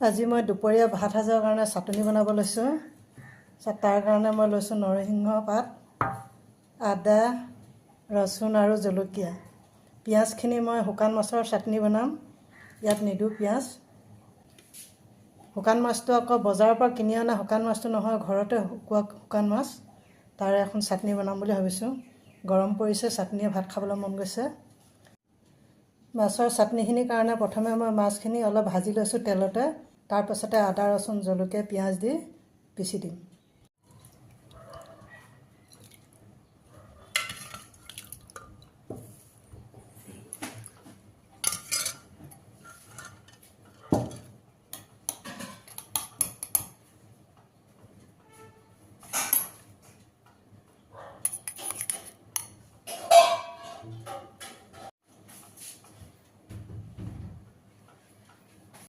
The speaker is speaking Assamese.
আজি মই দুপৰীয়া ভাত সাজৰ কাৰণে চাটনি বনাব লৈছোঁ। তাৰ কাৰণে মই লৈছোঁ নৰসিংহ পাত, আদা, ৰচুন আৰু জলকীয়া। পিঁয়াজখিনি মই শুকান মাছৰ চাটনি বনাম, ইয়াত নিদিওঁ পিঁয়াজ। শুকান মাছটো আকৌ বজাৰৰ পৰা কিনি অনা শুকান মাছটো নহয়, ঘৰতে শুকোৱা শুকান মাছ। তাৰে এখন চাটনি বনাম বুলি ভাবিছোঁ। গৰম পৰিছে, চাটনিয়ে ভাত খাবলৈ মন গৈছে। মাছৰ চাটনিখিনিৰ কাৰণে প্ৰথমে মই মাছখিনি অলপ ভাজি লৈছোঁ তেলতে। তাৰপাছতে আদা, ৰচুন, জলকীয়া, পিঁয়াজ দি পিচি দিম।